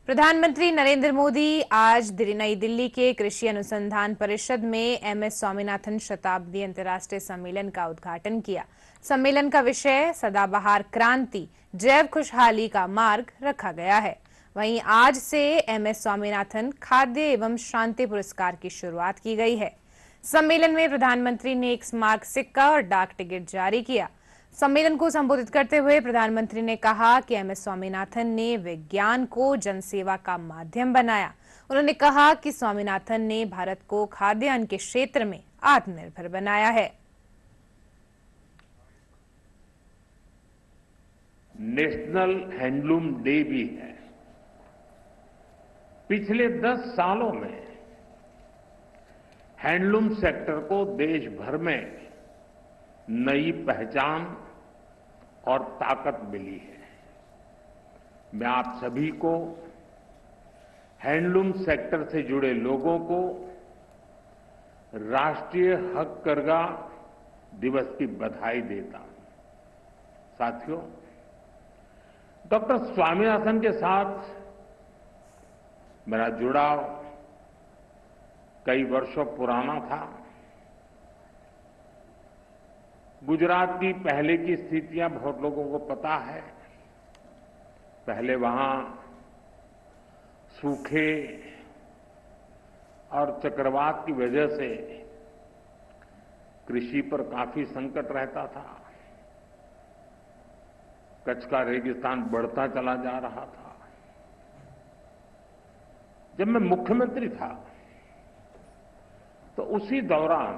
प्रधानमंत्री नरेंद्र मोदी आज नई दिल्ली के कृषि अनुसंधान परिषद में एमएस स्वामीनाथन शताब्दी अंतर्राष्ट्रीय सम्मेलन का उद्घाटन किया। सम्मेलन का विषय सदाबहार क्रांति जैव खुशहाली का मार्ग रखा गया है। वहीं आज से एमएस स्वामीनाथन खाद्य एवं शांति पुरस्कार की शुरुआत की गई है। सम्मेलन में प्रधानमंत्री ने एक स्मारक सिक्का और डाक टिकट जारी किया। सम्मेलन को संबोधित करते हुए प्रधानमंत्री ने कहा कि एमएस स्वामीनाथन ने विज्ञान को जनसेवा का माध्यम बनाया। उन्होंने कहा कि स्वामीनाथन ने भारत को खाद्यान्न के क्षेत्र में आत्मनिर्भर बनाया है। नेशनल हैंडलूम डे भी है। पिछले 10 सालों में हैंडलूम सेक्टर को देश भर में नई पहचान और ताकत मिली है। मैं आप सभी को हैंडलूम सेक्टर से जुड़े लोगों को राष्ट्रीय हथकरघा दिवस की बधाई देता हूं। साथियों, डॉक्टर स्वामीनाथन के साथ मेरा जुड़ाव कई वर्षों पुराना था। गुजरात की पहले की स्थितियां बहुत लोगों को पता है। पहले वहां सूखे और चक्रवात की वजह से कृषि पर काफी संकट रहता था। कच्छ का रेगिस्तान बढ़ता चला जा रहा था। जब मैं मुख्यमंत्री था तो उसी दौरान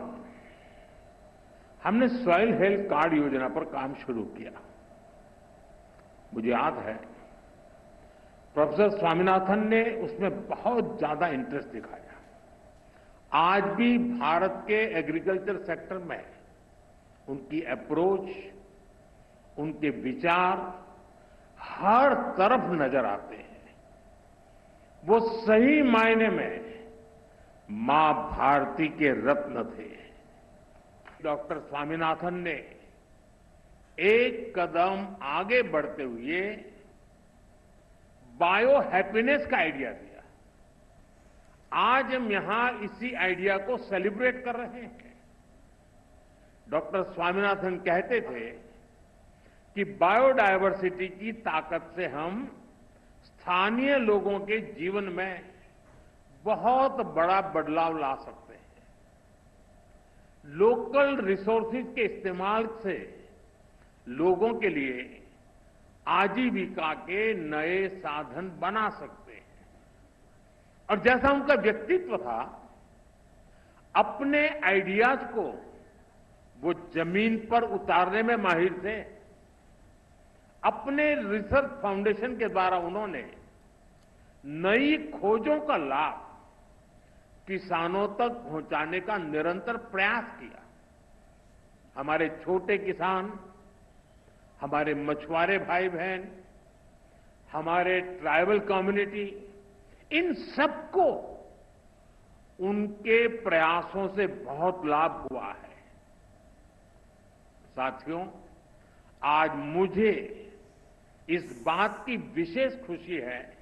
हमने सॉइल हेल्थ कार्ड योजना पर काम शुरू किया। मुझे याद है प्रोफेसर स्वामीनाथन ने उसमें बहुत ज्यादा इंटरेस्ट दिखाया। आज भी भारत के एग्रीकल्चर सेक्टर में उनकी अप्रोच, उनके विचार हर तरफ नजर आते हैं। वो सही मायने में मां भारती के रत्न थे। डॉक्टर स्वामीनाथन ने एक कदम आगे बढ़ते हुए बायो हैप्पीनेस का आइडिया दिया। आज हम यहां इसी आइडिया को सेलिब्रेट कर रहे हैं। डॉक्टर स्वामीनाथन कहते थे कि बायोडायवर्सिटी की ताकत से हम स्थानीय लोगों के जीवन में बहुत बड़ा बदलाव ला सकते हैं। लोकल रिसोर्सेज के इस्तेमाल से लोगों के लिए आजीविका के नए साधन बना सकते हैं। और जैसा उनका व्यक्तित्व था, अपने आइडियाज को वो जमीन पर उतारने में माहिर थे। अपने रिसर्च फाउंडेशन के द्वारा उन्होंने नई खोजों का लाभ किसानों तक पहुंचाने का निरंतर प्रयास किया। हमारे छोटे किसान, हमारे मछुआरे भाई बहन, हमारे ट्राइबल कम्युनिटी, इन सबको उनके प्रयासों से बहुत लाभ हुआ है। साथियों, आज मुझे इस बात की विशेष खुशी है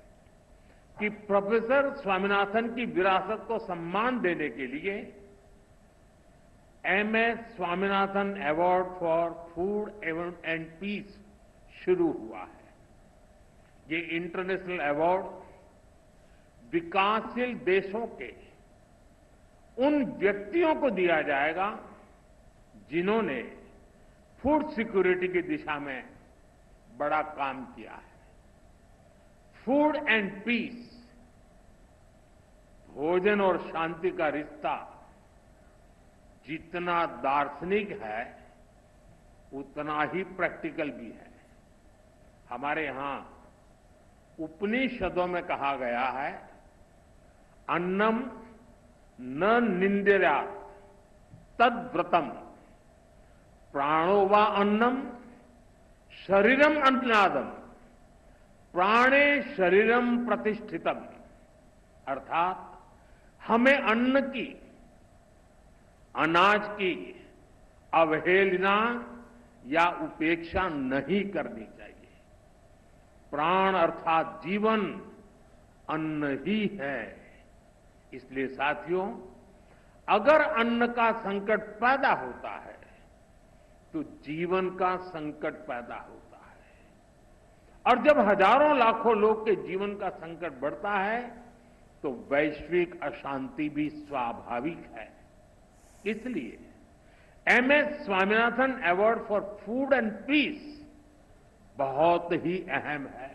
कि प्रोफेसर स्वामीनाथन की विरासत को सम्मान देने के लिए MS Swaminathan award for food and peace शुरू हुआ है। ये इंटरनेशनल अवार्ड विकासशील देशों के उन व्यक्तियों को दिया जाएगा जिन्होंने फूड सिक्योरिटी की दिशा में बड़ा काम किया है। फूड एंड पीस, भोजन और शांति का रिश्ता जितना दार्शनिक है उतना ही प्रैक्टिकल भी है। हमारे यहां उपनिषदों में कहा गया है, अन्नम न निंद्यात् तद्व्रतम, प्राणो वा अन्नम शरीरम अन्नादम, प्राणे शरीरम प्रतिष्ठितम। अर्थात हमें अन्न की, अनाज की अवहेलना या उपेक्षा नहीं करनी चाहिए। प्राण अर्थात जीवन अन्न ही है। इसलिए साथियों, अगर अन्न का संकट पैदा होता है तो जीवन का संकट पैदा होता है, और जब हजारों लाखों लोग के जीवन का संकट बढ़ता है तो वैश्विक अशांति भी स्वाभाविक है। इसलिए MS Swaminathan award for food and peace बहुत ही अहम है।